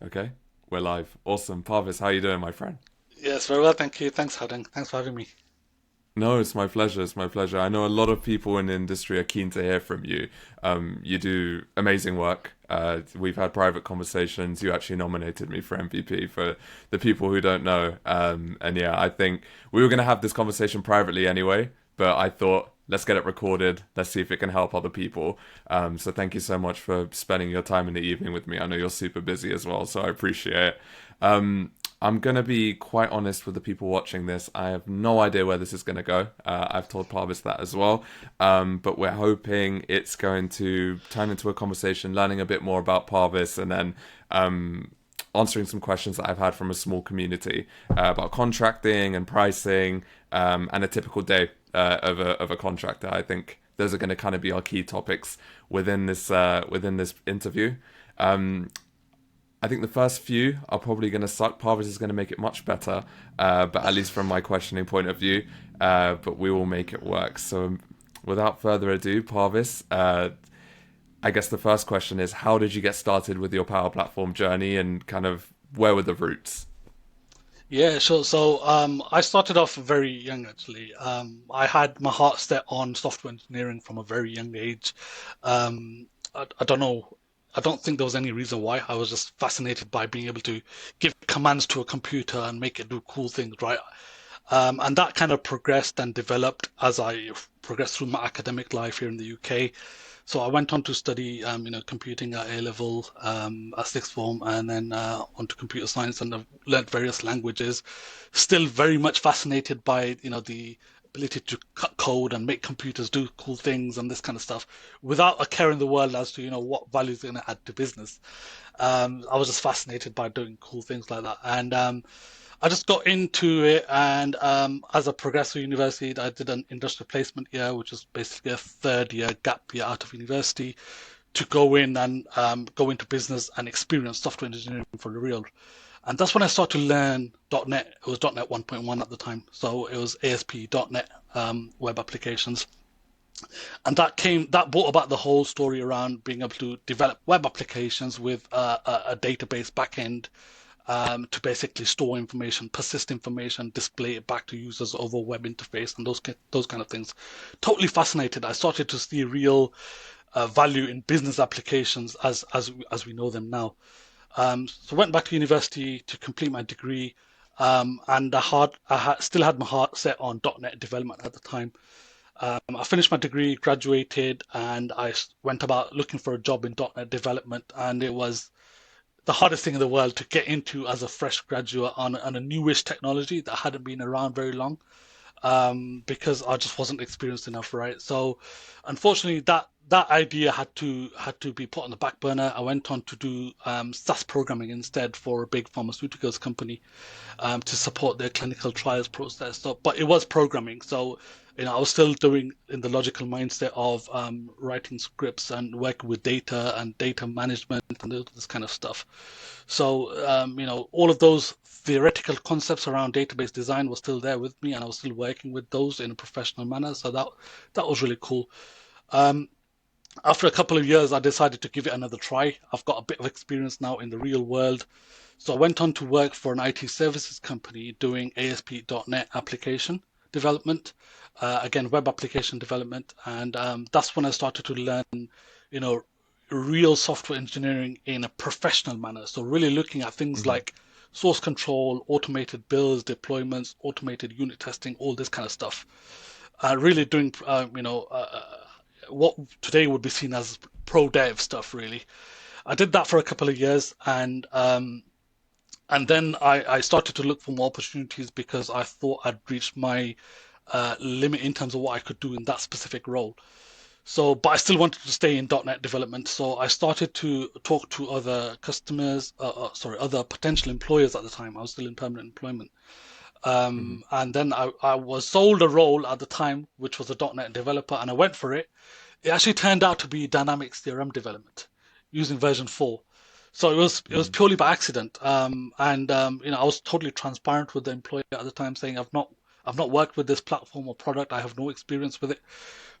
Okay, we're live. Awesome. Parvez, how you doing, my friend? Yes, very well, thank you. Thanks, Howdang. Thanks for having me. No, it's my pleasure. It's my pleasure. I know a lot of people in the industry are keen to hear from you. You do amazing work. We've had private conversations. You actually nominated me for MVP for the people who don't know. And yeah, I think we were going to have this conversation privately anyway, but I thought let's get it recorded. Let's see if it can help other people. So thank you so much for spending your time in the evening with me. I know you're super busy as well, so I appreciate it. I'm gonna be quite honest with the people watching this. I have no idea where this is gonna go. I've told Parvis that as well, but we're hoping it's going to turn into a conversation, learning a bit more about Parvis, and then answering some questions that I've had from a small community about contracting and pricing and a typical day of a contractor. I think those are going to kind of be our key topics within this interview. Um, I think the first few are probably going to suck. Parvis is going to make it much better, but at least from my questioning point of view. But we will make it work. So, without further ado, Parvis, I guess the first question is: how did you get started with your Power Platform journey, and kind of where were the roots? Yeah, sure. I started off very young, actually. I had my heart set on software engineering from a very young age. I don't know. I don't think there was any reason why. I was just fascinated by being able to give commands to a computer and make it do cool things, right? And that kind of progressed and developed as I progressed through my academic life here in the UK. So I went on to study, computing at A level, at sixth form, and then onto computer science, and I've learned various languages. Still very much fascinated by, the ability to cut code and make computers do cool things and this kind of stuff, without a care in the world as to, what value it's going to add to business. I was just fascinated by doing cool things like that, and I just got into it, and as I progressed through university, I did an industrial placement year, which is basically a third year gap year out of university, to go in and go into business and experience software engineering for the real. And that's when I started to learn .NET. It was .NET 1.1 at the time, so it was ASP.NET web applications, and that brought about the whole story around being able to develop web applications with a database backend to basically store information, persist information, display it back to users over a web interface, and those kind of things. Totally fascinated. I started to see real value in business applications as we know them now. So went back to university to complete my degree, and still had my heart set on .NET development at the time. I finished my degree, graduated, and I went about looking for a job in .NET development, and it was the hardest thing in the world to get into as a fresh graduate on a newish technology that hadn't been around very long, because I just wasn't experienced enough, right? So, unfortunately, that idea had to be put on the back burner. I went on to do SAS programming instead for a big pharmaceuticals company, to support their clinical trials process. So, but it was programming, so I was still doing in the logical mindset of writing scripts and working with data and data management and this kind of stuff. So, all of those theoretical concepts around database design were still there with me, and I was still working with those in a professional manner. So that was really cool. Um, After a couple of years, I decided to give it another try. I've got a bit of experience now in the real world. So I went on to work for an IT services company doing ASP.NET application development, again, web application development. And that's when I started to learn, you know, real software engineering in a professional manner. So really looking at things Mhm. like source control, automated builds, deployments, automated unit testing, all this kind of stuff. Really doing, what today would be seen as pro dev stuff, really. I did that for a couple of years, and then I started to look for more opportunities because I thought I'd reached my limit in terms of what I could do in that specific role. So, but I still wanted to stay in .NET development. So I started to talk to other customers, other potential employers at the time. I was still in permanent employment. Mhm. And then I was sold a role at the time, which was a .NET developer, and I went for it. It actually turned out to be Dynamics CRM development using version 4. So it was Mhm. purely by accident. And I was totally transparent with the employer at the time, saying I've not worked with this platform or product. I have no experience with it.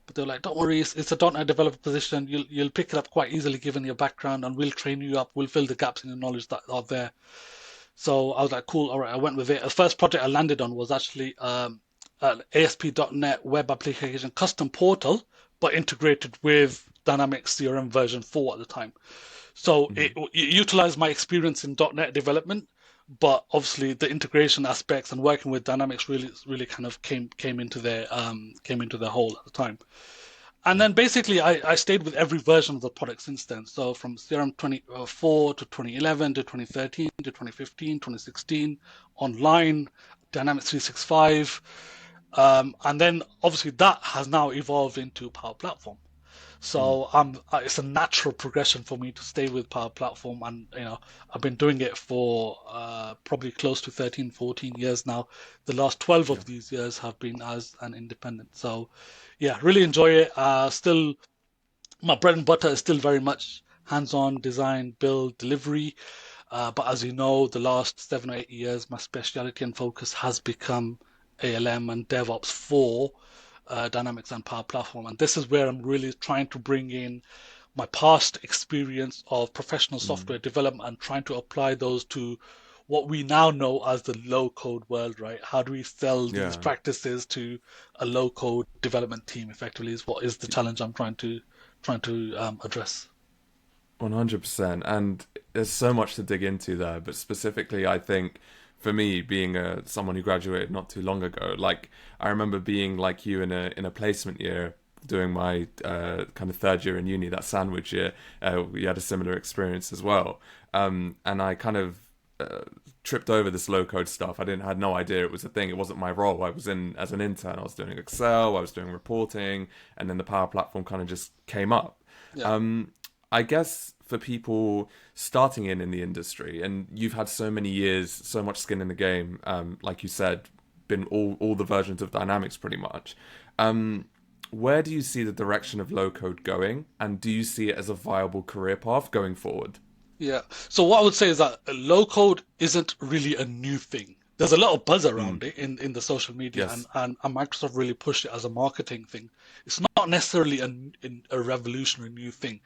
But they're like, don't worry, it's a .NET developer position. You'll pick it up quite easily given your background, and we'll train you up. We'll fill the gaps in your knowledge that are there. So I was like, cool, all right, I went with it. The first project I landed on was actually an ASP.NET web application custom portal, but integrated with Dynamics CRM version 4 at the time. So Mm-hmm. it utilized my experience in .NET development, but obviously the integration aspects and working with Dynamics really kind of came into their whole at the time. And then basically, I stayed with every version of the product since then. So from CRM 24 to 2011 to 2013 to 2015, 2016, online, Dynamics 365. And then obviously that has now evolved into Power Platform. Mm-hmm. So it's a natural progression for me to stay with Power Platform, and I've been doing it for probably close to 13, 14 years now. The last 12 Yeah. of these years have been as an independent. So yeah, really enjoy it. Still, my bread and butter is still very much hands-on design, build, delivery. But as you know, the last 7 or 8 years, my specialty and focus has become ALM and DevOps for Dynamics and Power Platform. And this is where I'm really trying to bring in my past experience of professional Mm. software development and trying to apply those to what we now know as the low code world, right? How do we sell these Yeah. practices to a low code development team effectively is what is the challenge I'm trying to address. 100%. And there's so much to dig into there, but specifically, I think for me, being someone who graduated not too long ago, like I remember being like you in a placement year, doing my kind of third year in uni, that sandwich year. We had a similar experience as well, and I kind of tripped over this low code stuff. I didn't had no idea it was a thing. It wasn't my role. I was in as an intern. I was doing Excel. I was doing reporting, and then the Power Platform kind of just came up. Yeah. Um, I guess for people starting in the industry, and you've had so many years, so much skin in the game, like you said, been all the versions of Dynamics pretty much. Um, where do you see the direction of low code going, and do you see it as a viable career path going forward? Yeah. So what I would say is that low code isn't really a new thing. There's a lot of buzz Mm, around it in the social media, and, yes. and Microsoft really pushed it as a marketing thing. It's not necessarily a revolutionary new thing.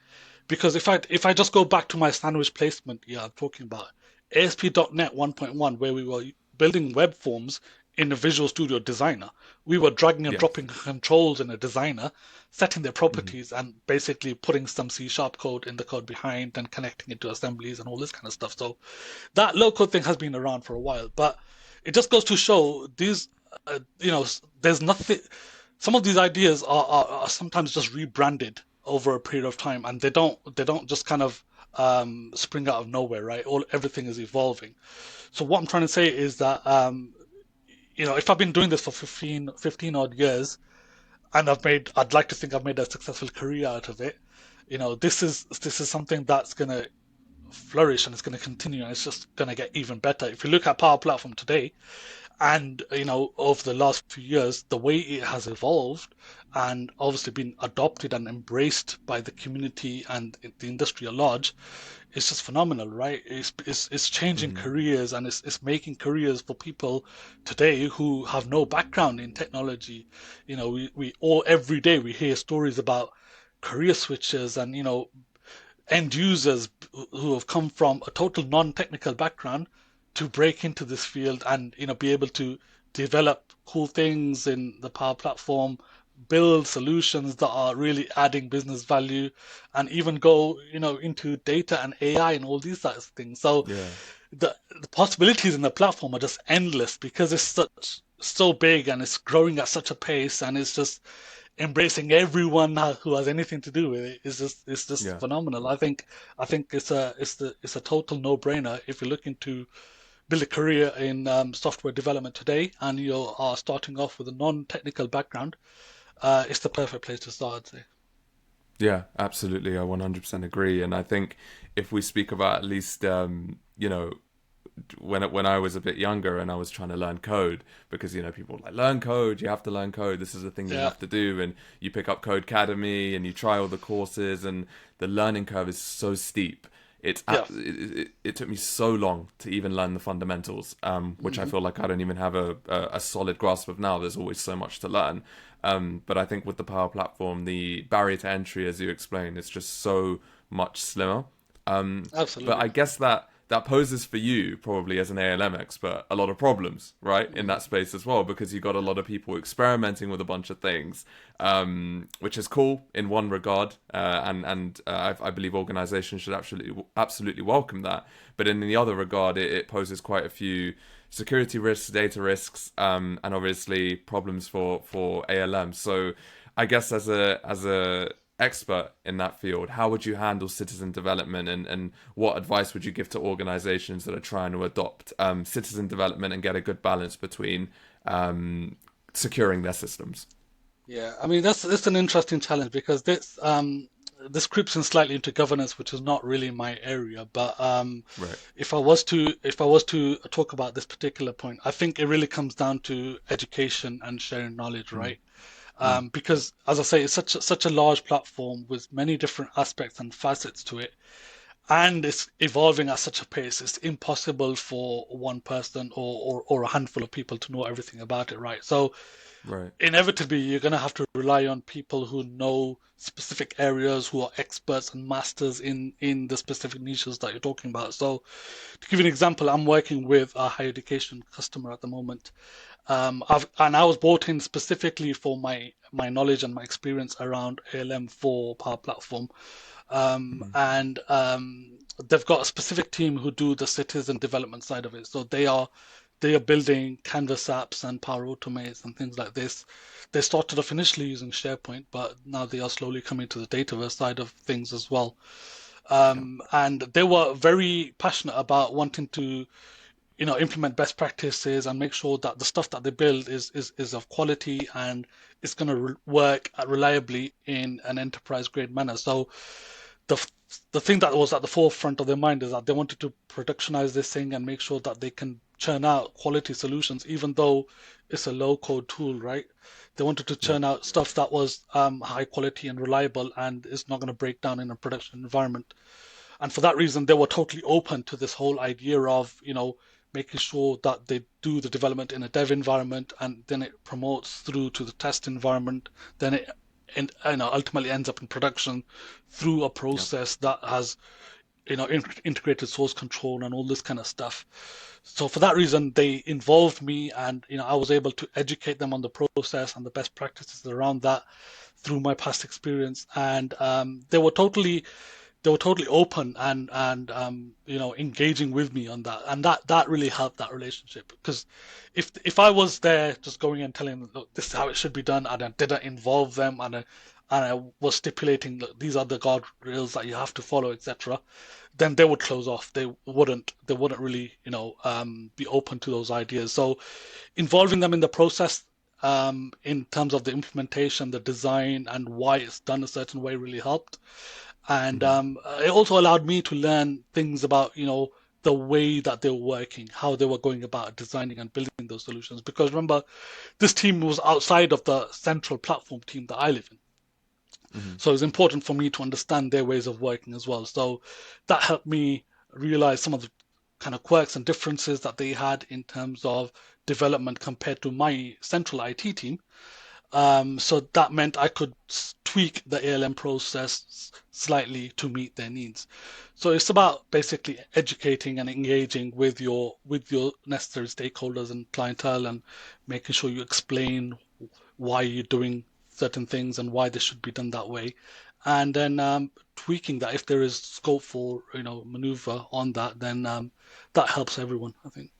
Because if I just go back to my sandwich placement, yeah, I'm talking about ASP.NET 1.1, where we were building web forms in a Visual Studio Designer. We were dragging and Yes. dropping controls in a designer, setting their Hmm. properties, and basically putting some C sharp code in the code behind and connecting it to assemblies and all this kind of stuff. So that low code thing has been around for a while, but it just goes to show these, there's nothing. Some of these ideas are sometimes just rebranded over a period of time, and they don't just kind of spring out of nowhere, right? Everything is evolving. So what I'm trying to say is that if I've been doing this for 15 odd years, and I'd like to think I've made a successful career out of it. This is something that's gonna flourish and it's gonna continue, and it's just gonna get even better. If you look at Power Platform today, and over the last few years, the way it has evolved and obviously been adopted and embraced by the community and the industry at large, it's just phenomenal, right? It's changing Hmm. careers, and it's making careers for people today who have no background in technology. We all every day we hear stories about career switches and end users who have come from a total non-technical background to break into this field and be able to develop cool things in the Power Platform, build solutions that are really adding business value, and even go into data and AI and all these types of things. So Yeah. the possibilities in the platform are just endless because it's so big and it's growing at such a pace, and it's just embracing everyone who has anything to do with it. It's just Yeah. phenomenal. I think it's a total no-brainer if you're looking to build a career in software development today and you are starting off with a non-technical background. It's the perfect place to start, I'd say. Yeah, absolutely. I 100% agree. And I think if we speak about at least, when I was a bit younger and I was trying to learn code, because people were like, learn code, you have to learn code, this is the thing you Yeah, have to do, and you pick up Code Academy and you try all the courses, and the learning curve is so steep. Yeah. It took me so long to even learn the fundamentals, which I Hmm. feel like I don't even have a solid grasp of now. There's always so much to learn. But I think with the Power Platform, the barrier to entry, as you explained, is just so much slimmer. But Absolutely. I guess that poses for you, probably as an ALM expert, a lot of problems, right, in that space as well, because you got a Yeah. lot of people experimenting with a bunch of things, which is cool in one regard, and I believe organizations should absolutely welcome that. But in the other regard, it poses quite a few security risks, data risks, and obviously problems for ALM. So I guess as a expert in that field, how would you handle citizen development, and what advice would you give to organizations that are trying to adopt citizen development and get a good balance between securing their systems? Yeah, I mean that's an interesting challenge because this creeps in slightly into governance, which is not really my area. But Right. if I was to talk about this particular point, I think it really comes down to education and sharing knowledge, Mm, right? mm, Because as I say, it's such a large platform with many different aspects and facets to it, and it's evolving at such a pace. It's impossible for one person or a handful of people to know everything about it, right? So right. inevitably you're going to have to rely on people who know specific areas, who are experts and masters in the specific niches that you're talking about. So to give you an example, I'm working with a higher education customer at the moment. I was brought in specifically for my knowledge and my experience around ALM for Power Platform. Mm, And they've got a specific team who do the citizen development side of it. So they are building Canvas apps and Power Automates and things like this. They started off initially using SharePoint, but now they are slowly coming to the Dataverse side of things as well. yeah. And they were very passionate about wanting to implement best practices and make sure that the stuff that they build is of quality and it's going to work reliably in an enterprise grade manner. So the the thing that was at the forefront of their mind is that they wanted to productionize this thing and make sure that they can churn out quality solutions, even though it's a low code tool, right? They wanted to Yeah. churn out stuff that was high quality and reliable and is not going to break down in a production environment. And for that reason, they were totally open to this whole idea of, making sure that they do the development in a dev environment and then it promotes through to the test environment. Then it and ultimately ends up in production through a Yeah. process that has integrated source control and all this kind of stuff. So for that reason, they involved me, and I was able to educate them on the process and the best practices around that through my past experience, and they were totally open and engaging with me on that, and that really helped that relationship. Because if I was there just going and telling them, look, this is how it should be done, and I didn't involve them, and I was stipulating, look, these are the guardrails that you have to follow, etc., then they would close off. They wouldn't really be open to those ideas. So involving them in the process, in terms of the implementation, the design, and why it's done a certain way really helped. And Hmm. it also allowed me to learn things about, the way that they were working, how they were going about designing and building those solutions. Because remember, this team was outside of the central platform team that I live in. Hmm. So it's important for me to understand their ways of working as well. So that helped me realize some of the kind of quirks and differences that they had in terms of development compared to my central IT team. So that meant I could tweak the ALM process slightly to meet their needs. So it's about basically educating and engaging with your necessary stakeholders and clientele, and making sure you explain why you're doing certain things and why they should be done that way, and then tweaking that if there is scope for maneuver on that, then that helps everyone, I think.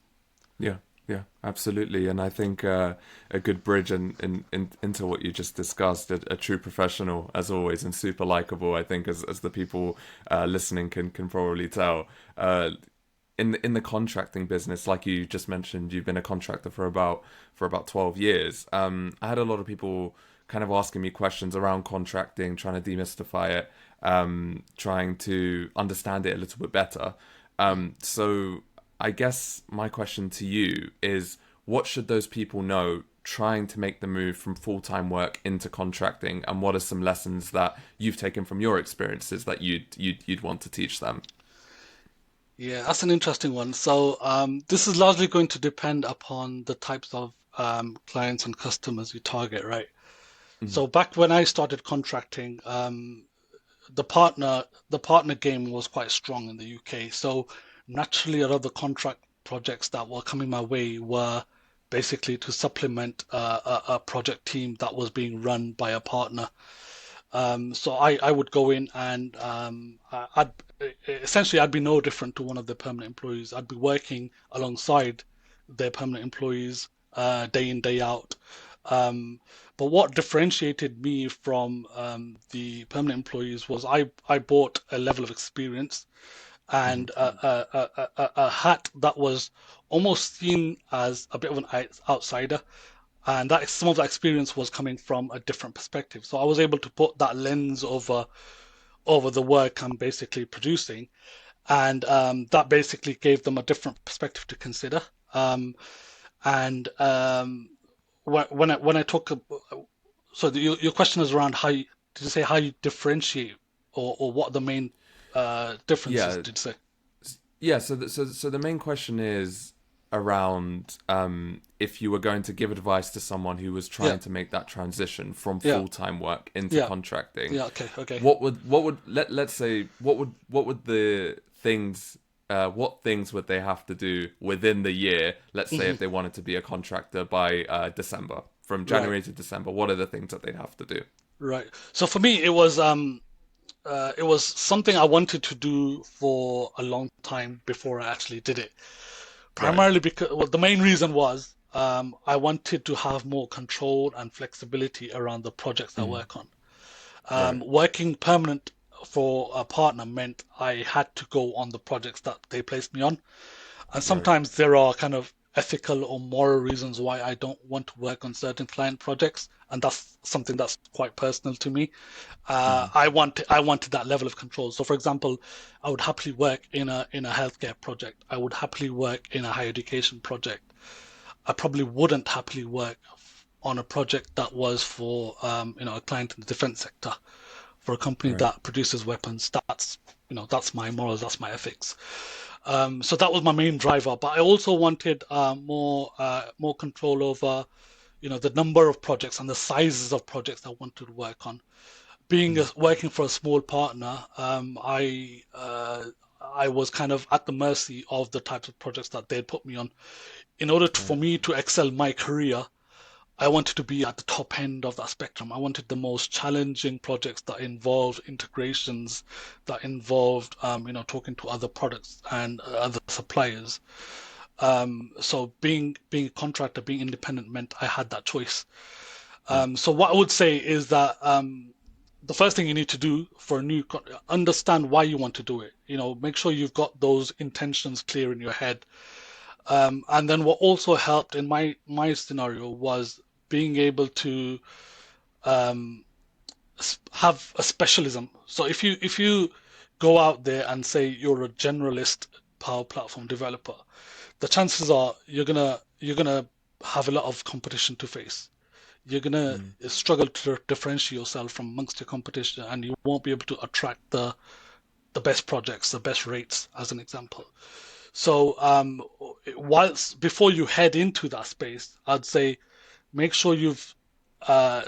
Yeah, yeah, absolutely. And I think a good bridge into what you just discussed, a true professional as always, and super likable. I think as the people listening can probably tell. In the contracting business, like you just mentioned, you've been a contractor for about 12 years. I had a lot of people kind of asking me questions around contracting, trying to demystify it, trying to understand it a little bit better. So I guess my question to you is, what should those people know trying to make the move from full-time work into contracting, and what are some lessons that you've taken from your experiences that you'd want to teach them? Yeah, that's an interesting one. So, this is largely going to depend upon the types of clients and customers you target, right? Mm, So back when I started contracting, the partner game was quite strong in the UK. So naturally, a lot of the contract projects that were coming my way were basically to supplement a project team that was being run by a partner. So I would go in and I'd essentially I'd be no different to one of the permanent employees. I'd be working alongside their permanent employees day in, day out. Um, but what differentiated me from the permanent employees was I bought a level of experience mhm, and a hat that was almost seen as a bit of an outsider. And that some of that experience was coming from a different perspective. So I was able to put that lens over the work I'm basically producing, and that basically gave them a different perspective to consider. Um, and when I talk, so your question is around how you, did you say how you differentiate or what the main differences yeah. did you say? Yeah, so the main question is around if you were going to give advice to someone who was Yeah, trying to make that transition from yeah, full-time work into yeah, contracting. yeah. Okay, okay. What would let's say what would the things what things would they have to do within the year? Let's say Hmm. if they wanted to be a contractor by December, from Right, January to December, what are the things that they'd have to do? right. So for me, it was something I wanted to do for a long time before I actually did it. Right. Primarily because, well, the main reason was I wanted to have more control and flexibility around the projects I Mm, work on. right. Working permanent for a partner meant I had to go on the projects that they placed me on. And Right. sometimes there are kind of ethical or moral reasons why I don't want to work on certain client projects, and that's something that's quite personal to me. Mm, I wanted that level of control. So, for example, I would happily work in a healthcare project. I would happily work in a higher education project. I probably wouldn't happily work on a project that was for a client in the defense sector, for a company right. that produces weapons. That's my morals, that's my ethics. So that was my main driver. But I also wanted more control over, the number of projects and the sizes of projects I wanted to work on. Mm, Working for a small partner, I was kind of at the mercy of the types of projects that they'd put me on. For right. me to excel my career, I wanted to be at the top end of that spectrum. I wanted the most challenging projects that involved integrations, that involved, talking to other products and other suppliers. So being a contractor, being independent meant I had that choice. Right. So what I would say is that the first thing you need to do for understand why you want to do it. Make sure you've got those intentions clear in your head. And then what also helped in my scenario was being able to um, have a specialism. So if you go out there and say you're a generalist Power Platform developer, the chances are you're gonna have a lot of competition to face. You're gonna Mm, struggle to differentiate yourself from amongst your competition, and you won't be able to attract the best projects, the best rates, as an example. So, whilst before you head into that space, I'd say make sure you've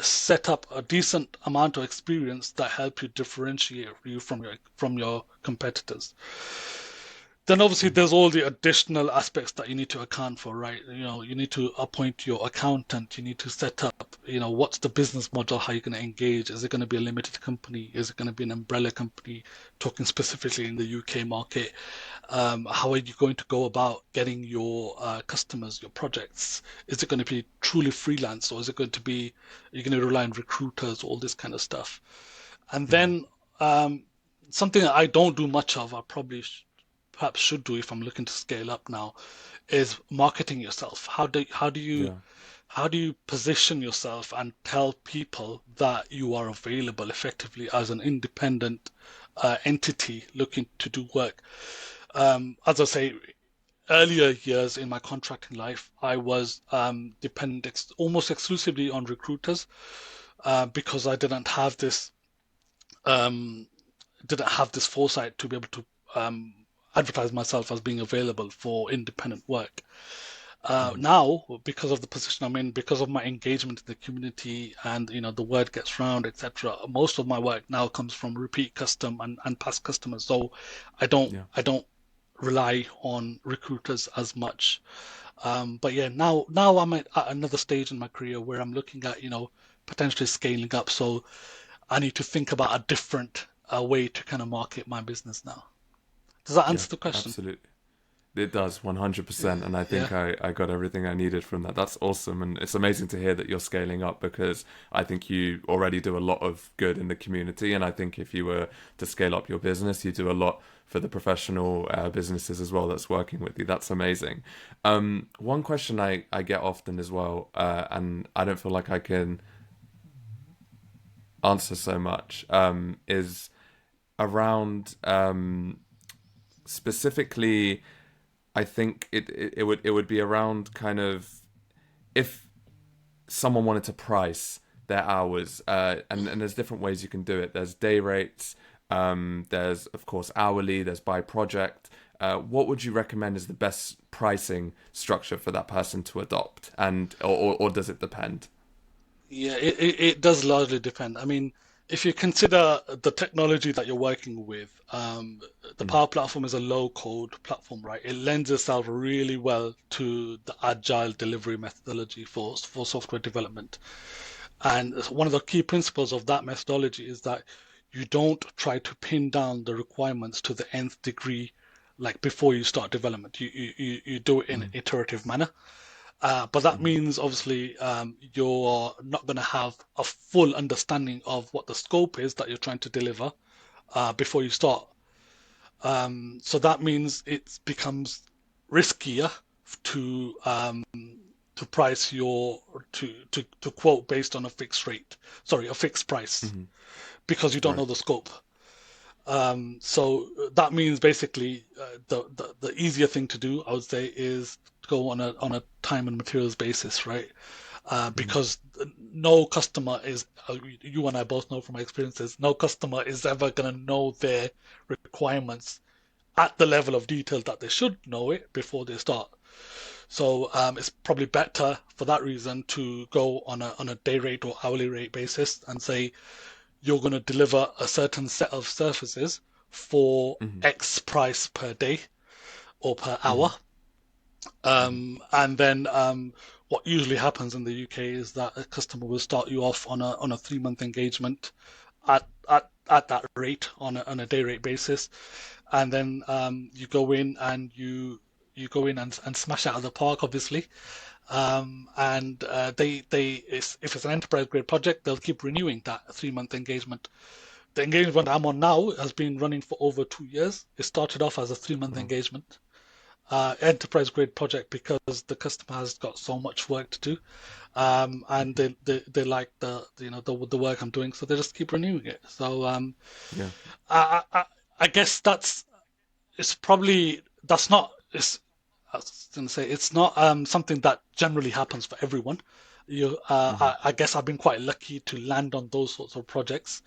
set up a decent amount of experience that help you differentiate you from your competitors. Then obviously mm, there's all the additional aspects that you need to account for, right? You need to appoint your accountant, you need to set up, what's the business model, how you're going to engage. Is it going to be a limited company? Is it going to be an umbrella company? Talking specifically in the UK market, how are you going to go about getting your customers, your projects? Is it going to be truly freelance, or is it going to be, are you going to rely on recruiters, all this kind of stuff? And mm, then something that I don't do much of, I probably perhaps should do if I'm looking to scale up now, is marketing yourself. yeah. How do you position yourself and tell people that you are available effectively as an independent entity looking to do work? As I say, earlier years in my contracting life, I was dependent almost exclusively on recruiters because I um, didn't have this foresight to be able to advertise myself as being available for independent work. Hmm. Now, because of the position I'm in, because of my engagement in the community, and the word gets round, etc., most of my work now comes from repeat custom and past customers. So Yeah. I don't rely on recruiters as much. But yeah, now I'm at another stage in my career where I'm looking at, potentially scaling up. So I need to think about a different way to kind of market my business now. Does that Yeah. answer the question? Absolutely. It does 100%. And I Yeah. think I got everything I needed from that. That's awesome. And it's amazing to hear that you're scaling up because I think you already do a lot of good in the community. And I think if you were to scale up your business, you do a lot for the professional businesses as well that's working with you. That's amazing. One question I get often as well, and I don't feel like I can answer so much, is around specifically. I think it would be around kind of if someone wanted to price their hours, and there's different ways you can do it. There's day rates, there's of course hourly, there's by project. What would you recommend is the best pricing structure for that person to adopt, and or does it depend? Yeah, it does largely depend. I mean, if you consider the technology that you're working with, the Mm, Power Platform is a low-code platform, right? It lends itself really well to the agile delivery methodology for software development. And one of the key principles of that methodology is that you don't try to pin down the requirements to the nth degree, like before you start development. You do it in an mm, iterative manner. But that mm, means obviously you're not going to have a full understanding of what the scope is that you're trying to deliver before you start. So that means it becomes riskier to price your to quote based on a fixed rate, sorry, a fixed price mm. because you don't know Right. the scope. So that means basically the easier thing to do, I would say, is to go on a time and materials basis, right? Mm, Because no customer is, you and I both know from our experiences, no customer is ever going to know their requirements at the level of detail that they should know it before they start. So it's probably better for that reason to go on a day rate or hourly rate basis and say you're going to deliver a certain set of services for mm, X price per day or per hour. mm, mm, And then what usually happens in the UK is that a customer will start you off on a 3 month engagement at that rate on a day rate basis, and then you go in and you go in and smash out of the park, obviously. And if it's an enterprise grade project, they'll keep renewing that 3 month engagement. The engagement I'm on now has been running for over 2 years. It started off as a 3 month Wow. engagement, enterprise grade project because the customer has got so much work to do, and Mhm. they like the work I'm doing, so they just keep renewing it. So Yeah. I guess that's not it's I was going to say it's not something that generally happens for everyone. Hmm. I guess I've been quite lucky to land on those sorts of projects,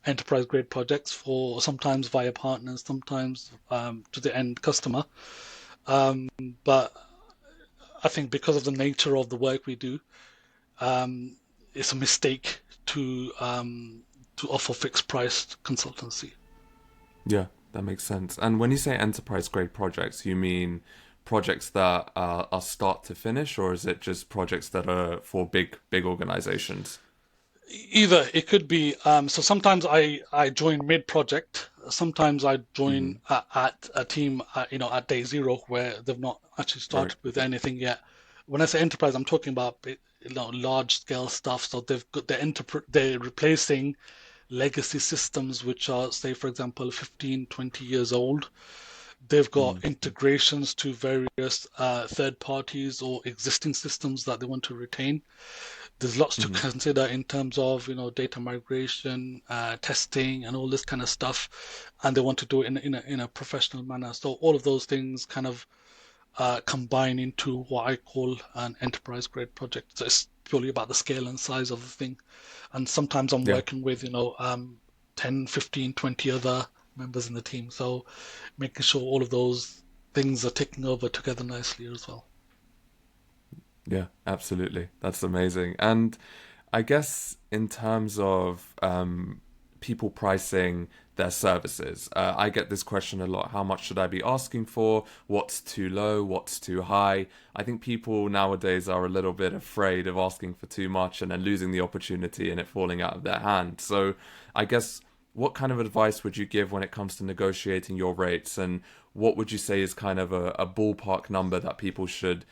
enterprise grade projects, for sometimes via partners, sometimes to the end customer. Um, but I think because of the nature of the work we do, um, it's a mistake to offer fixed price consultancy. Yeah, that makes sense. And when you say enterprise grade projects, you mean projects that are start to finish, or is it just projects that are for big organizations? Either it could be so sometimes I join mid project, sometimes I join Hmm. at a team at day zero where they've not actually Right. started with anything yet. When I say enterprise, I'm talking about large scale stuff. So they're replacing legacy systems which are, say, for example, 15, 20 years old. They've got Mm. integrations to various third parties or existing systems that they want to retain. There's lots to Hmm. consider in terms of data migration, testing, and all this kind of stuff, and they want to do it in a professional manner. So all of those things kind of combine into what I call an enterprise grade project. So it's purely about the scale and size of the thing. And sometimes I'm Yeah. working with 10, 15, 20 other members in the team. So making sure all of those things are ticking over together nicely as well. Yeah, absolutely. That's amazing. And I guess in terms of people pricing their services, I get this question a lot. How much should I be asking for? What's too low? What's too high? I think people nowadays are a little bit afraid of asking for too much and then losing the opportunity and it falling out of their hand. So I guess what kind of advice would you give when it comes to negotiating your rates, and what would you say is kind of a ballpark number that people should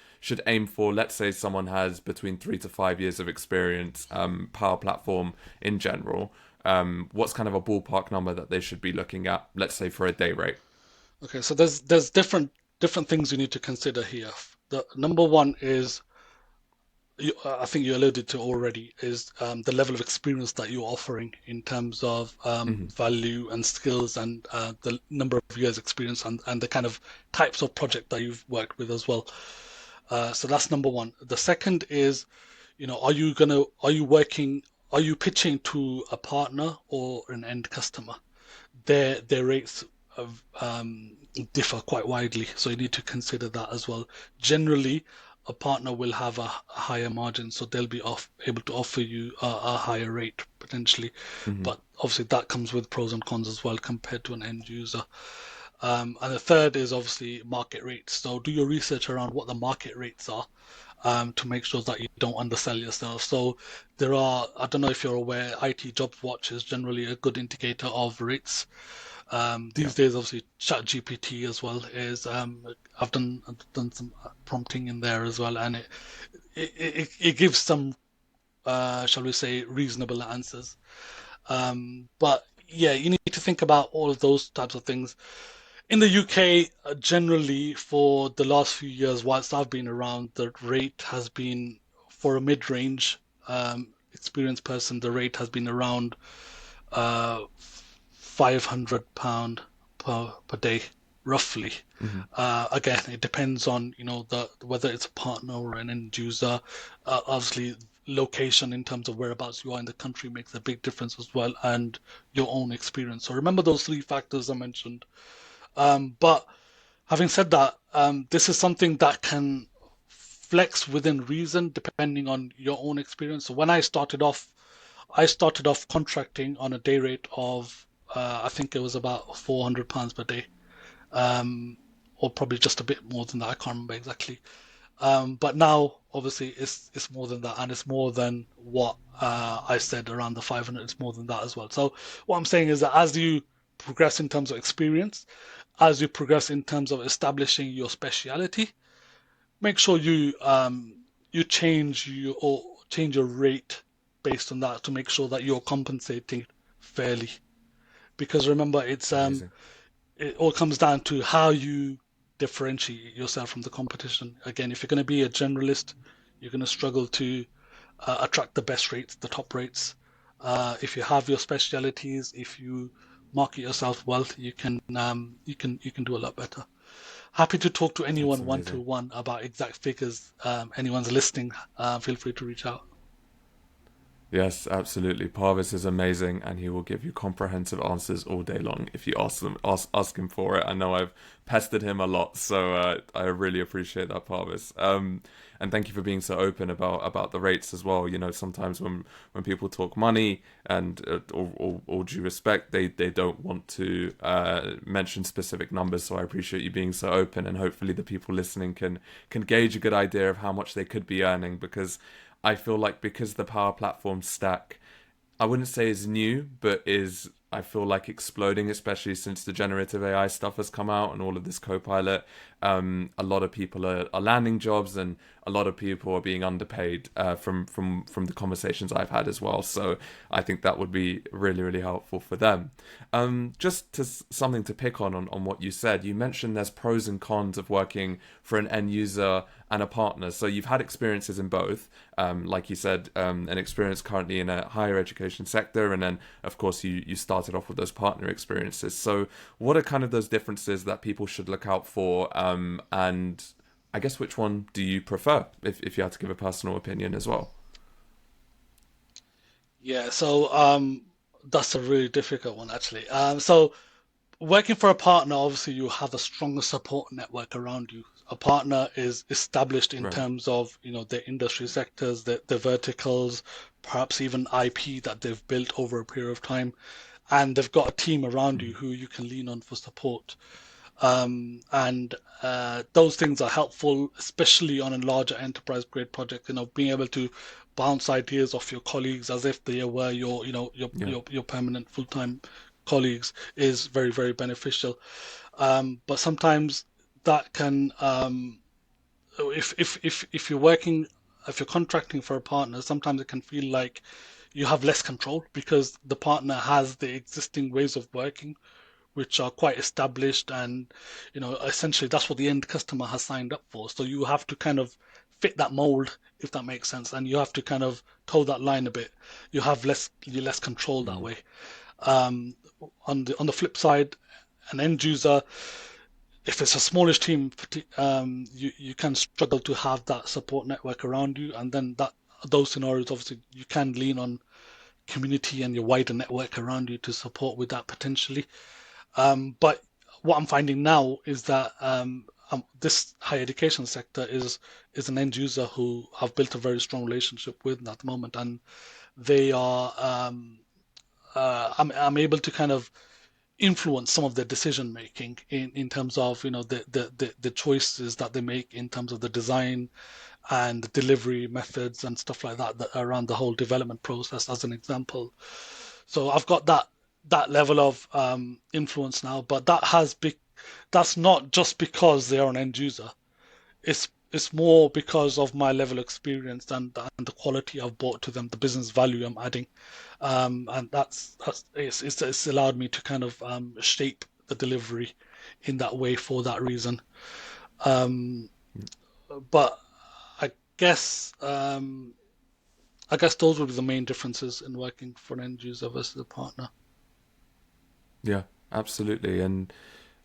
aim for? Let's say someone has between 3 to 5 years of experience, Power Platform in general. What's kind of a ballpark number that they should be looking at, let's say for a day rate? Okay, so there's different things you need to consider here. The number one is I think you alluded to already is the level of experience that you're offering in terms of Hmm. value and skills and the number of years experience and the kind of types of project that you've worked with as well. So that's number one. The second is, are you pitching to a partner or an end customer? Their rates of, differ quite widely, so you need to consider that as well. Generally, a partner will have a higher margin, so they'll be able to offer you a higher rate potentially. Hmm. But obviously, that comes with pros and cons as well compared to an end user. And the third is obviously market rates. So do your research around what the market rates are, to make sure that you don't undersell yourself. So I don't know if you're aware, IT Job Watch is generally a good indicator of rates. Yeah. These days, obviously, ChatGPT as well is. I've done some prompting in there as well, and it gives some, shall we say, reasonable answers. But yeah, you need to think about all of those types of things. In the UK, generally for the last few years, whilst I've been around, the rate has been for a mid-range experienced person, the rate has been around uh, £500 per day, roughly. Hmm. Again, it depends on the whether it's a partner or an end user. Obviously, location in terms of whereabouts you are in the country makes a big difference as well, and your own experience. So remember those three factors I mentioned. But having said that, this is something that can flex within reason depending on your own experience. So when I started off contracting on a day rate of, I think it was about £400 per day, um, or probably just a bit more than that. I can't remember exactly. But now, obviously, it's more than that, and it's more than what I said around the 500. It's more than that as well. So what I'm saying is that as you progress in terms of experience, as you progress in terms of establishing your speciality, make sure you change your rate based on that to make sure that you're compensating fairly. Because remember, Amazing. it all comes down to how you differentiate yourself from the competition. Again, if you're going to be a generalist, you're going to struggle to attract the best rates, the top rates. If you have your specialities, if you market yourself well, you can do a lot better. Happy to talk to That's anyone one to amazing. one about exact figures. Anyone's listening, feel free to reach out. Yes, absolutely. Parvis is amazing, and he will give you comprehensive answers all day long if you ask him for it. I know I've pestered him a lot, so I really appreciate that, Parvis. And thank you for being so open about the rates as well. You know, sometimes when people talk money, and all due respect, they don't want to mention specific numbers. So I appreciate you being so open, and hopefully the people listening can gauge a good idea of how much they could be earning, because I feel like because the Power Platform stack, I wouldn't say is new, but is, I feel like, exploding, especially since the generative AI stuff has come out and all of this Copilot. A lot of people are landing jobs, and a lot of people are being underpaid, from the conversations I've had as well. So I think that would be really, really helpful for them. Just to something to pick on what you said. You mentioned there's pros and cons of working for an end user and a partner. So you've had experiences in both. Like you said, an experience currently in a higher education sector, and then of course you started off with those partner experiences. So what are kind of those differences that people should look out for? And I guess, which one do you prefer, if you had to give a personal opinion as well? Yeah, so that's a really difficult one actually. So working for a partner, obviously you have a stronger support network around you. A partner is established in Right. terms of, their industry sectors, their verticals, perhaps even IP that they've built over a period of time. And they've got a team around you Mm. who you can lean on for support. And those things are helpful, especially on a larger enterprise grade project. Being able to bounce ideas off your colleagues as if they were your, Yeah. your permanent full time colleagues is very, very beneficial. But sometimes that can, if you're working, if you're contracting for a partner, sometimes it can feel like you have less control because the partner has the existing ways of working which are quite established, and essentially that's what the end customer has signed up for. So you have to kind of fit that mold, if that makes sense, and you have to kind of toe that line a bit. You're less control that Mm. way. um, on the flip side, an end user, if it's a smallish team, you can struggle to have that support network around you, and then that those scenarios, obviously you can lean on community and your wider network around you to support with that potentially. But what I'm finding now is that this higher education sector is an end user who I've built a very strong relationship with at the moment, and they are I'm able to kind of influence some of their decision making in terms of the choices that they make in terms of the design and the delivery methods and stuff like that, around the whole development process as an example. So I've got that level of influence now, but that's not just because they are an end user. It's more because of my level of experience and the quality I've brought to them, the business value I'm adding, and it's allowed me to kind of shape the delivery in that way for that reason. Um, but I guess I guess those would be the main differences in working for an end user versus a partner. Yeah, absolutely. And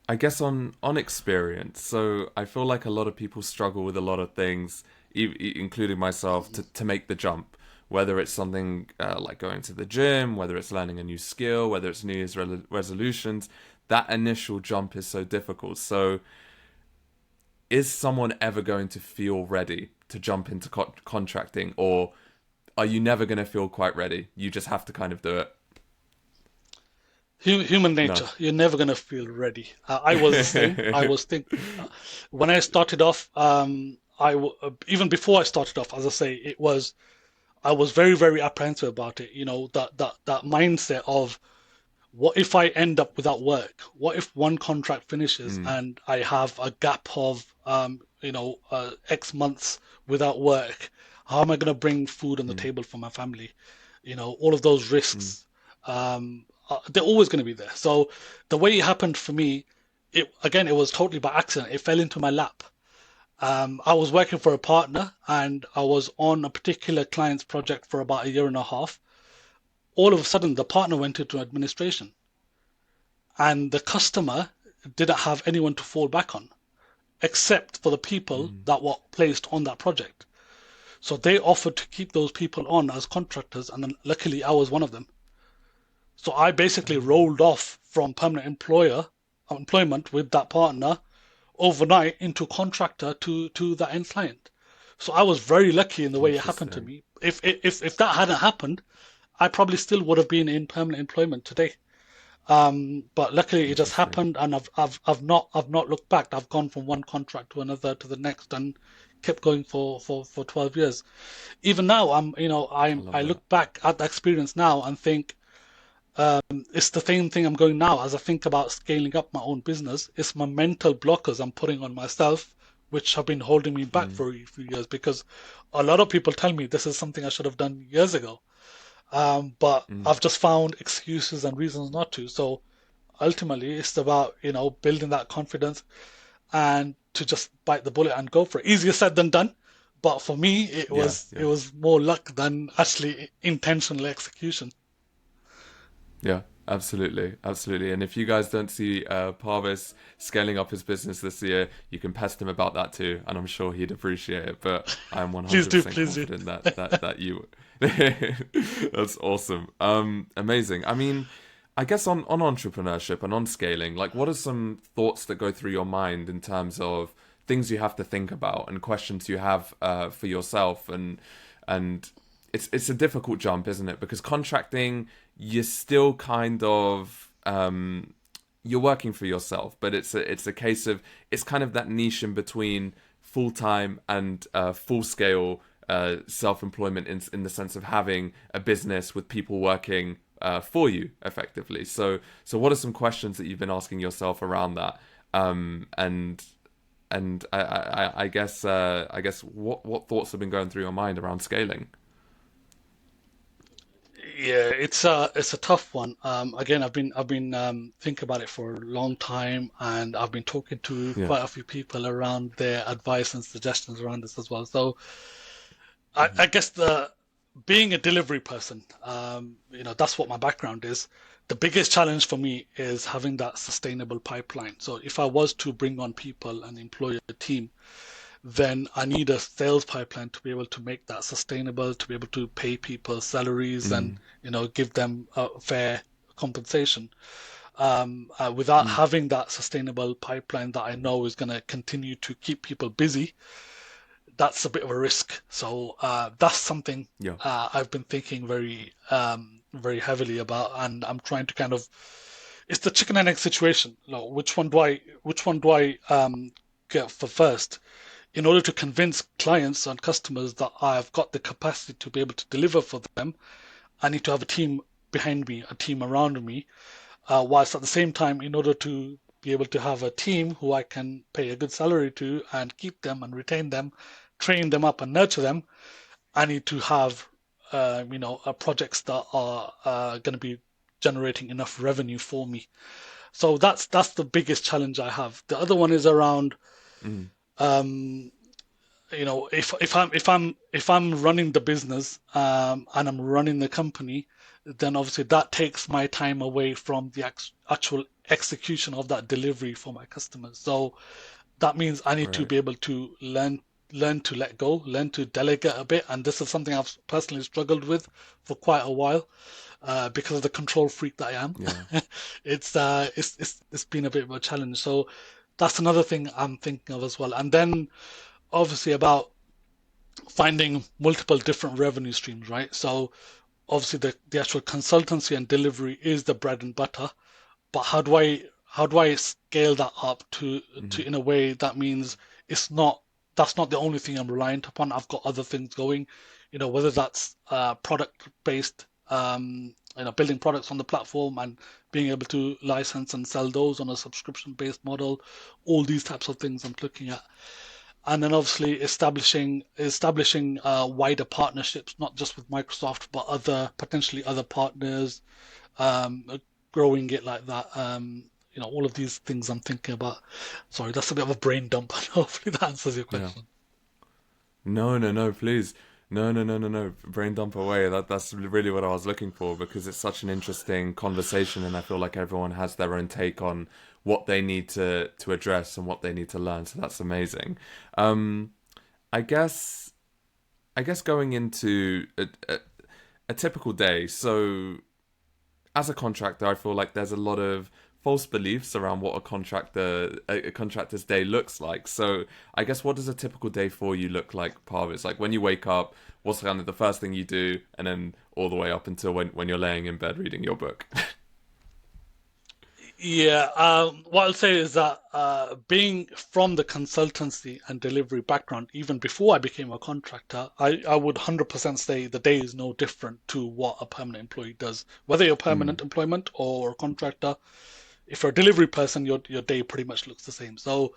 I guess on experience. So I feel like a lot of people struggle with a lot of things, including myself, to make the jump. Whether it's something like going to the gym, whether it's learning a new skill, whether it's New Year's resolutions, that initial jump is so difficult. So is someone ever going to feel ready to jump into contracting, or are you never going to feel quite ready? You just have to kind of do it. Human No. nature, you're never going to feel ready. I was the same. I was when I started off, even before I started off, as I say, I was very, very apprehensive about it. That mindset of, what if I end up without work? What if one contract finishes Mm, and I have a gap of X months without work? How am I going to bring food on the mm, table for my family? All of those mm, risks, they're always going to be there. So the way it happened for me, it was totally by accident. It fell into my lap. I was working for a partner and I was on a particular client's project for about a year and a half. All of a sudden, the partner went into administration and the customer didn't have anyone to fall back on except for the people mm. that were placed on that project. So they offered to keep those people on as contractors, and then luckily I was one of them. So I basically Oh, rolled off from permanent employment with that partner overnight into contractor to that end client. So I was very lucky in the way it happened to interesting. me. If that hadn't happened, I probably still would have been in permanent employment today. But luckily it just Interesting. happened, and I've not looked back. I've gone from one contract to another to the next, and kept going for 12 years. Even now, I love I that. look back at the experience now and think it's the same thing I'm going now as I think about scaling up my own business. It's my mental blockers I'm putting on myself, which have been holding me back Mm, for a few years, because a lot of people tell me this is something I should have done years ago. But mm. I've just found excuses and reasons not to. So ultimately, it's about, building that confidence and to just bite the bullet and go for it. Easier said than done. But for me, Yeah, it yeah. was more luck than actually intentional execution. Yeah, absolutely, absolutely. And if you guys don't see Parvis scaling up his business this year, you can pest him about that too, and I'm sure he'd appreciate it. But I'm Please do, 100% please do. confident that you. That's awesome. Amazing. I mean, I guess on entrepreneurship and on scaling, like what are some thoughts that go through your mind in terms of things you have to think about and questions you have for yourself and it's a difficult jump, isn't it? Because contracting, you're still kind of you're working for yourself, but it's a case of it's kind of that niche in between full time and full scale self employment in the sense of having a business with people working for you effectively. So what are some questions that you've been asking yourself around that? And I guess what thoughts have been going through your mind around scaling? Yeah, it's a tough one. Again, I've been thinking about it for a long time, and I've been talking to Yeah. quite a few people around their advice and suggestions around this as well. So Hmm. I guess the being a delivery person, that's what my background is. The biggest challenge for me is having that sustainable pipeline. So if I was to bring on people and employ a team, then I need a sales pipeline to be able to make that sustainable, to be able to pay people salaries and Mm. give them a fair compensation. Without Mm. having that sustainable pipeline that I know is going to continue to keep people busy, that's a bit of a risk. So that's something Yeah. I've been thinking very heavily about, and I'm trying to kind of it's the chicken and egg situation. Which one do I get for first? In order to convince clients and customers that I've got the capacity to be able to deliver for them, I need to have a team behind me, a team around me, whilst at the same time, in order to be able to have a team who I can pay a good salary to and keep them and retain them, train them up and nurture them, I need to have, projects that are going to be generating enough revenue for me. So that's the biggest challenge I have. The other one is around, Mm. um, if I'm running the business and I'm running the company, then obviously that takes my time away from the actual execution of that delivery for my customers. So that means I need to Right. be able to learn to let go, learn to delegate a bit, and this is something I've personally struggled with for quite a while because of the control freak that I am. Yeah. It's been a bit of a challenge. So that's another thing I'm thinking of as well. And then obviously about finding multiple different revenue streams, right? So obviously the actual consultancy and delivery is the bread and butter, but how do I scale that up to Mm. in a way that means it's not that's not the only thing I'm reliant upon. I've got other things going, whether that's product based, building products on the platform and being able to license and sell those on a subscription based model, all these types of things I'm looking at. And then obviously establishing wider partnerships, not just with Microsoft, but potentially other partners, growing it like that. All of these things I'm thinking about. Sorry, that's a bit of a brain dump. Hopefully that answers your Yeah. question. No, no, no, please. No, no, no, no, no. Brain dump away. That's really what I was looking for because it's such an interesting conversation and I feel like everyone has their own take on what they need to address and what they need to learn. So that's amazing. Um, I guess I guess going into a typical day. So as a contractor, I feel like there's a lot of false beliefs around what a contractor's day looks like. So I guess what does a typical day for you look like, Parvis? Like when you wake up, what's kind of the first thing you do, and then all the way up until when you're laying in bed reading your book. Yeah, what I'll say is that being from the consultancy and delivery background, even before I became a contractor, I would 100% say the day is no different to what a permanent employee does. Whether you're Mm. permanent employment or a contractor, if you're a delivery person, your day pretty much looks the same. So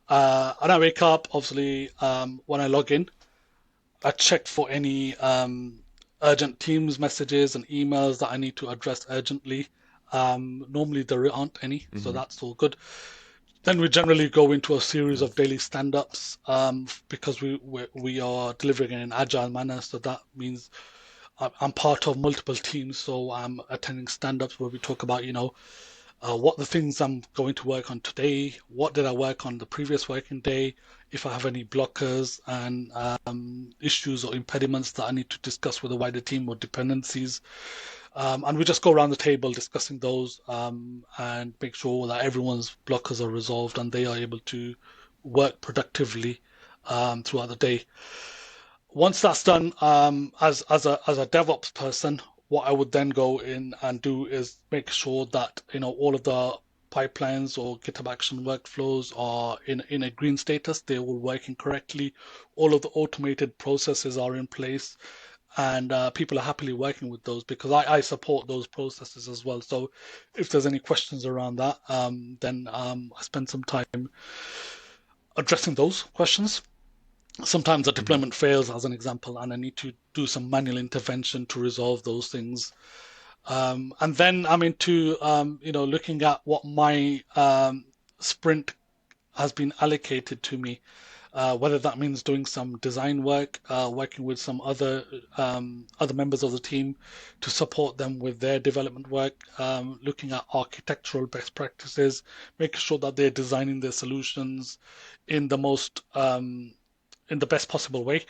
when I wake up, obviously, when I log in, I check for any urgent Teams messages and emails that I need to address urgently. Normally there aren't any, so Mm-hmm. that's all good. Then we generally go into a series of Nice. daily stand-ups because we are delivering in an agile manner. So that means I'm part of multiple teams. So I'm attending stand-ups where we talk about, what the things I'm going to work on today, what did I work on the previous working day, if I have any blockers and issues or impediments that I need to discuss with the wider team or dependencies. And we just go around the table discussing those and make sure that everyone's blockers are resolved and they are able to work productively throughout the day. Once that's done, as a DevOps person, what I would then go in and do is make sure that all of the pipelines or GitHub Action workflows are in a green status. They're all working correctly. All of the automated processes are in place, and people are happily working with those because I support those processes as well. So if there's any questions around that, then I spend some time addressing those questions. Sometimes a Mhm. deployment fails, as an example, and I need to do some manual intervention to resolve those things. And then I'm into, looking at what my sprint has been allocated to me, whether that means doing some design work, working with some other members of the team to support them with their development work, looking at architectural best practices, making sure that they're designing their solutions in the most in the best possible way.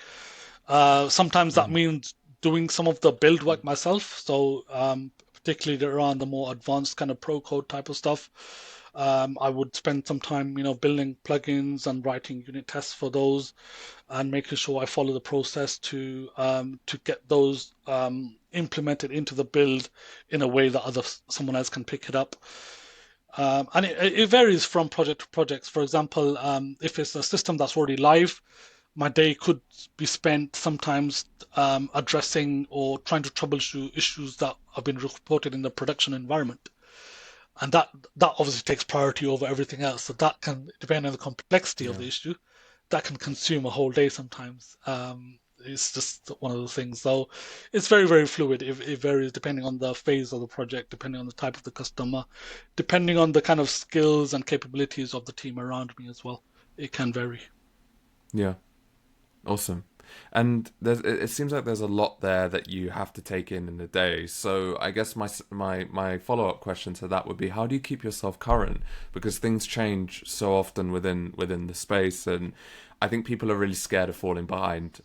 Sometimes that Mhm. means doing some of the build work myself. So, particularly around the more advanced kind of pro code type of stuff, I would spend some time, building plugins and writing unit tests for those, and making sure I follow the process to get those implemented into the build in a way that someone else can pick it up. And it varies from project to project. For example, if it's a system that's already live, my day could be spent sometimes addressing or trying to troubleshoot issues that have been reported in the production environment. And that obviously takes priority over everything else. So that can, depending on the complexity of Yeah. the issue, that can consume a whole day sometimes. It's just one of those things. So it's very, very fluid. It varies depending on the phase of the project, depending on the type of the customer, depending on the kind of skills and capabilities of the team around me as well. It can vary. Yeah. Awesome. And it seems like there's a lot there that you have to take in a day. So I guess my follow-up question to that would be, how do you keep yourself current? Because things change so often within the space, and I think people are really scared of falling behind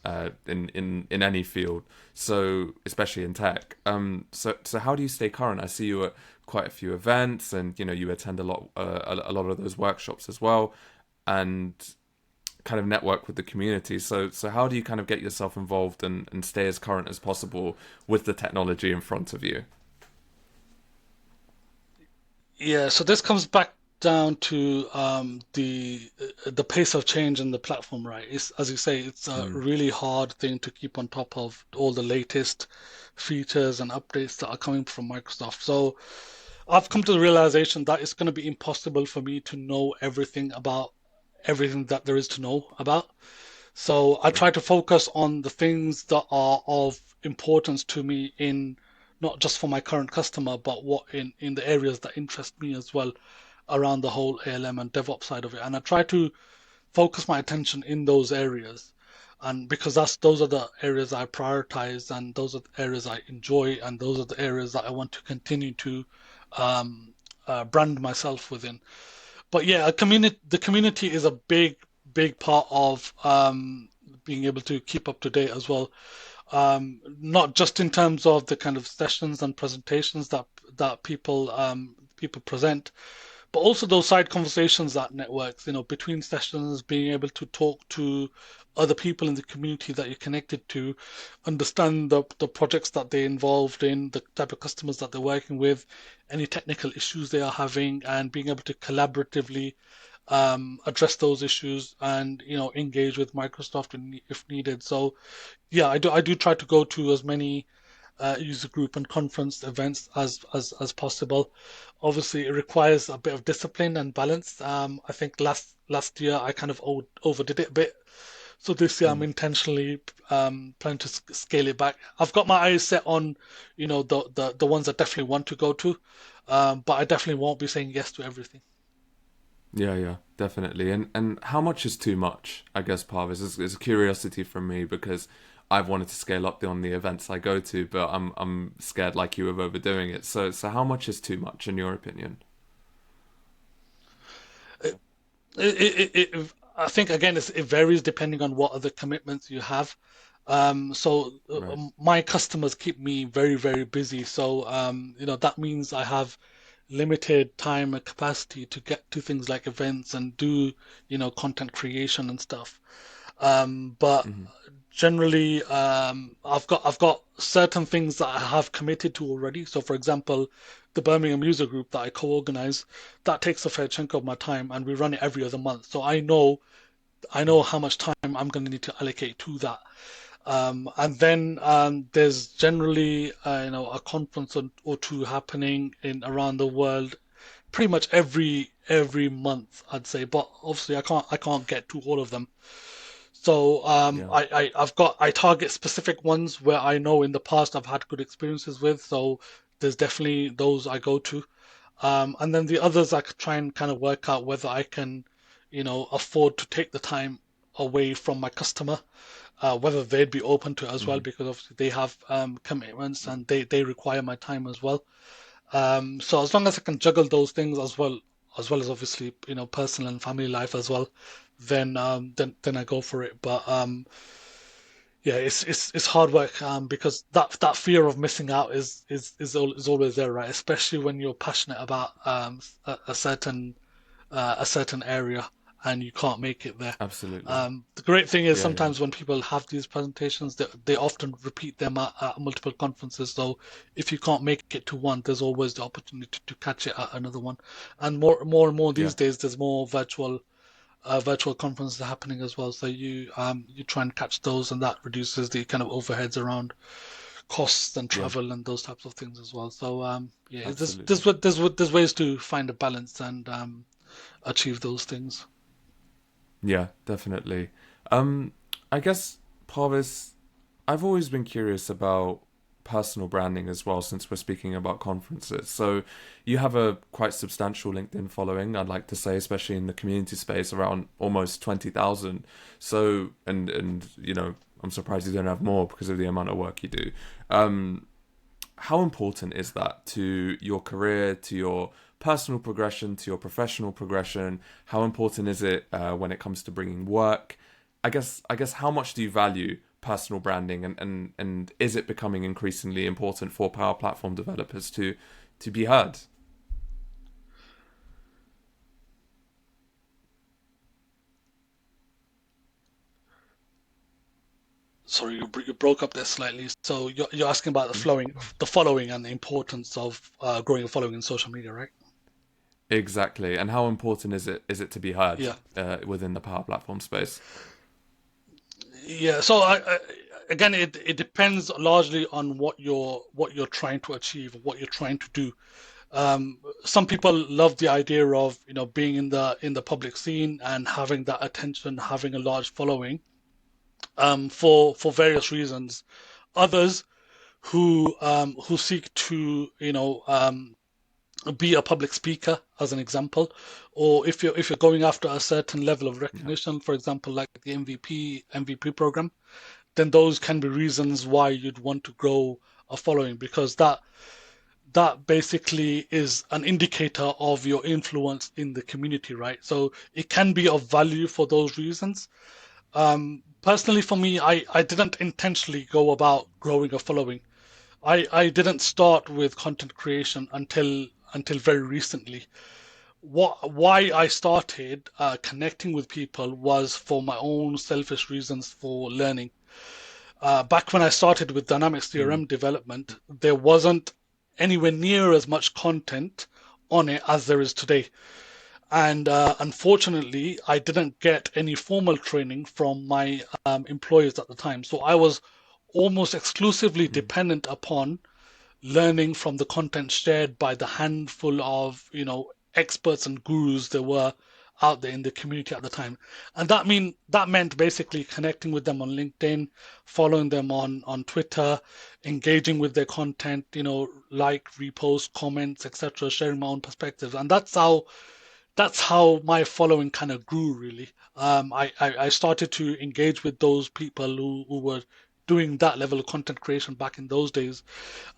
in any field. So especially in tech. So how do you stay current? I see you at quite a few events, and you attend a lot of those workshops as well, and kind of network with the community. So how do you kind of get yourself involved and stay as current as possible with the technology in front of you? Yeah, so this comes back down to the pace of change in the platform, right? It's, as you say, it's a Mm. really hard thing to keep on top of all the latest features and updates that are coming from Microsoft. So I've come to the realization that it's going to be impossible for me to know everything about everything that there is to know about. So I Sure. try to focus on the things that are of importance to me in not just for my current customer, but what in the areas that interest me as well around the whole ALM and DevOps side of it. And I try to focus my attention in those areas. And because those are the areas I prioritize and those are the areas I enjoy and those are the areas that I want to continue to um, brand myself within. But yeah, the community is a big part of being able to keep up to date as well. Not just in terms of the kind of sessions and presentations that people present, but also those side conversations that networks, between sessions, being able to talk to other people in the community that you're connected to, understand the projects that they're involved in, the type of customers that they're working with, any technical issues they are having, and being able to collaboratively address those issues and engage with Microsoft if needed. So yeah, I do try to go to as many user group and conference events as possible. Obviously, it requires a bit of discipline and balance. I think last year I kind of overdid it a bit. So this year I'm Mm. intentionally planning to scale it back. I've got my eyes set on, the ones I definitely want to go to, but I definitely won't be saying yes to everything. Yeah, yeah, definitely. And how much is too much? I guess Parvis is a curiosity from me because I've wanted to scale up on the events I go to, but I'm scared like you of overdoing it. So how much is too much in your opinion? I think again it varies depending on what other commitments you have. Right. My customers keep me very, very busy. So, that means I have limited time and capacity to get to things like events and do, content creation and stuff. But Hmm. generally, I've got certain things that I have committed to already. So, for example, the Birmingham User Group that I co-organize, that takes a fair chunk of my time, and we run it every other month. So I know how much time I'm going to need to allocate to that. And then there's generally a conference or two happening in around the world pretty much every month, I'd say. But obviously I can't get to all of them. So Yeah. I target specific ones where I know in the past I've had good experiences with. So there's definitely those I go to. And then the others I could try and kind of work out whether I can, afford to take the time away from my customer, whether they'd be open to it as well, Hmm. because obviously they have commitments and they require my time as well. So as long as I can juggle those things as well as obviously, personal and family life as well, then I go for it. But yeah, it's hard work, because that fear of missing out is always there, right? Especially when you're passionate about a certain area and you can't make it there. Absolutely. The great thing is Yeah. Yeah. sometimes when people have these presentations, they often repeat them at multiple conferences. So if you can't make it to one, there's always the opportunity to catch it at another one. And more and more Yeah. these days, there's more virtual conferences happening as well. So you try and catch those, and that reduces the kind of overheads around costs and Yeah. travel and those types of things as well. So yeah, Absolutely. there's ways to find a balance and achieve those things. Yeah. Definitely. Um, I guess, Parvis, I've always been curious about personal branding as well, since we're speaking about conferences. So you have a quite substantial LinkedIn following, I'd like to say, especially in the community space, around almost 20,000. So, and I'm surprised you don't have more because of the amount of work you do. Um, how important is that to your career, to your personal progression, to your professional progression? How important is it when it comes to bringing work? I guess how much do you value personal branding, and is it becoming increasingly important for Power Platform developers to be heard? Sorry, you broke up there slightly. So you're asking about the following, and the importance of growing a following in social media, right? Exactly. And how important is it to be heard Yeah, within the Power Platform space? yeah. So again, it depends largely on what you're trying to achieve, what you're trying to do. Some people love the idea of being in the public scene and having that attention, having a large following, for various reasons. Others who seek to be a public speaker, as an example, or if you're going after a certain level of Yeah. recognition, for example, like the MVP program, then those can be reasons why you'd want to grow a following, because that basically is an indicator of your influence in the community, right? So it can be of value for those reasons. Personally, for me, I didn't intentionally go about growing a following. I didn't start with content creation until very recently. Why I started connecting with people was for my own selfish reasons for learning. Back when I started with Dynamics Mm. CRM development, there wasn't anywhere near as much content on it as there is today. And unfortunately, I didn't get any formal training from my employers at the time. So I was almost exclusively Mm. dependent upon learning from the content shared by the handful of experts and gurus there were out there in the community at the time. And that meant basically connecting with them on LinkedIn, following them on Twitter, engaging with their content, like repost comments, etc., sharing my own perspectives. And that's how my following kind of grew, really. I started to engage with those people who were doing that level of content creation back in those days.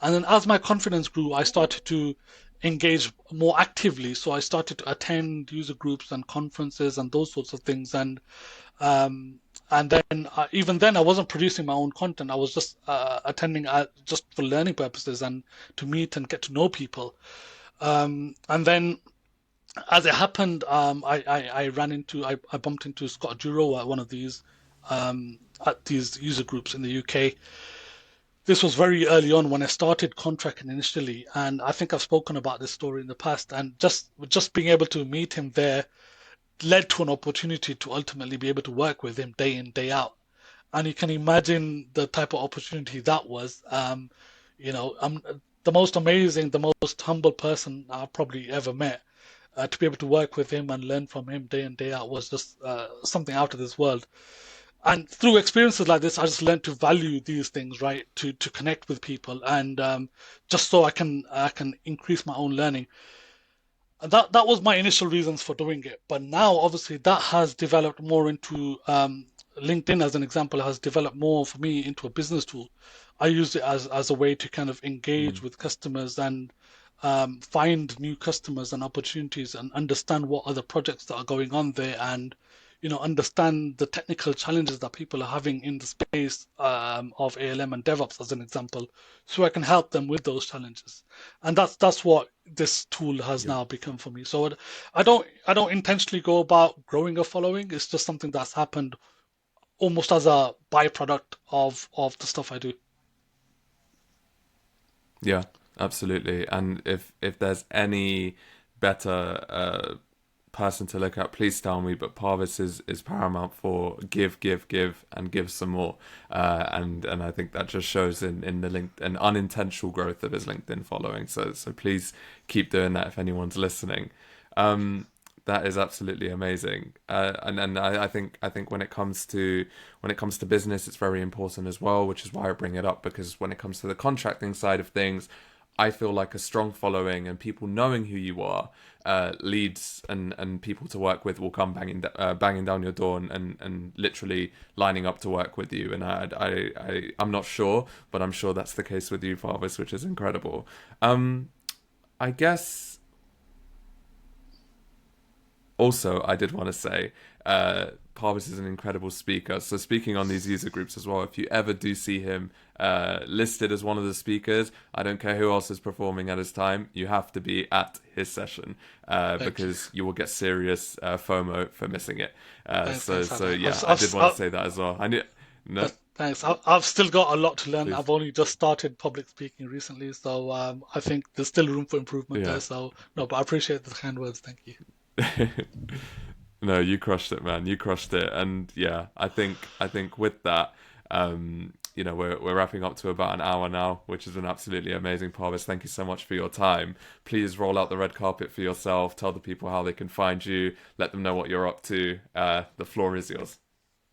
And then as my confidence grew, I started to engage more actively. So I started to attend user groups and conferences and those sorts of things. Um, and then even then, I wasn't producing my own content. I was just attending just for learning purposes and to meet and get to know people. And then as it happened, I ran into, I bumped into Scott Duro at one of these at these user groups in the UK. This was very early on when I started contracting initially, and I think I've spoken about this story in the past. And just being able to meet him there led to an opportunity to ultimately be able to work with him day in, day out. And you can imagine the type of opportunity that was. I'm the most amazing, the most humble person I've probably ever met. To be able to work with him and learn from him day in, day out was just something out of this world. And through experiences like this, I just learned to value these things, right? To connect with people, and just so I can increase my own learning. And that was my initial reasons for doing it. But now, obviously, that has developed more into LinkedIn, as an example, has developed more for me into a business tool. I use it as a way to kind of engage Mm. with customers and find new customers and opportunities and understand what other projects that are going on there, and understand the technical challenges that people are having in the space of ALM and DevOps, as an example, so I can help them with those challenges. And that's what this tool has Yeah. now become for me. So I don't intentionally go about growing a following. It's just something that's happened almost as a byproduct of the stuff I do. Yeah, absolutely. And if there's any better person to look at, please tell me. But Parvis is paramount for give, and give some more. And I think that just shows in the link an unintentional growth of his LinkedIn following. So please keep doing that if anyone's listening. That is absolutely amazing. And I think when it comes to business, it's very important as well, which is why I bring it up, because when it comes to the contracting side of things, I feel like a strong following and people knowing who you are leads and people to work with will come banging down your door and literally lining up to work with you. And I'm not sure, but I'm sure that's the case with you, Farvis, which is incredible. I guess. Also, I did want to say, Parvis is an incredible speaker. So speaking on these user groups as well, if you ever do see him listed as one of the speakers, I don't care who else is performing at his time, you have to be at his session Thank you. because you will get serious FOMO for missing it. Uh, Thanks, so thanks, so Howdang. yeah, I did want to say that as well. I knew no, Thanks. I've still got a lot to learn. please, I've only just started public speaking recently, so I think there's still room for improvement there. yeah. So no, but I appreciate the kind words. Thank you. No, you crushed it, man. You crushed it. And yeah, I think with that, we're wrapping up to about an hour now, which has been absolutely amazing, Parvis. Thank you so much for your time. Please roll out the red carpet for yourself. Tell the people how they can find you. Let them know what you're up to. The floor is yours.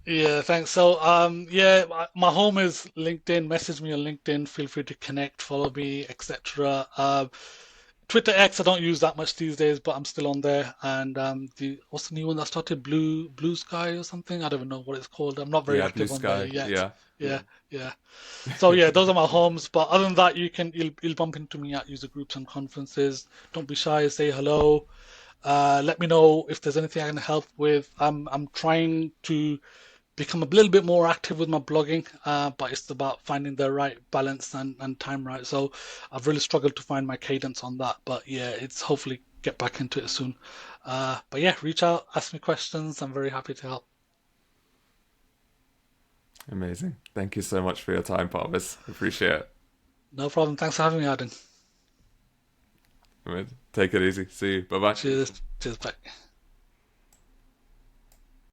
Yeah, thanks. So, yeah, my home is LinkedIn. Message me on LinkedIn. Feel free to connect, follow me, etc. Twitter X, I don't use that much these days, but I'm still on there. And the what's the new one that started? Blue Sky or something? I don't even know what it's called. I'm not very Yeah, Blue active on there Sky. yet. Yeah. Yeah, yeah. So yeah, those are my homes. But other than that, you'll bump into me at user groups and conferences. Don't be shy. Say hello. Let me know if there's anything I can help with. I'm trying to become a little bit more active with my blogging, but it's about finding the right balance and time right. So I've really struggled to find my cadence on that, but yeah, it's hopefully get back into it soon. But yeah, reach out, ask me questions. I'm very happy to help. Amazing. Thank you so much for your time, Parvis. Appreciate it. No problem. Thanks for having me, Adam. Take it easy. See you. Bye bye. Cheers. Cheers. Bye.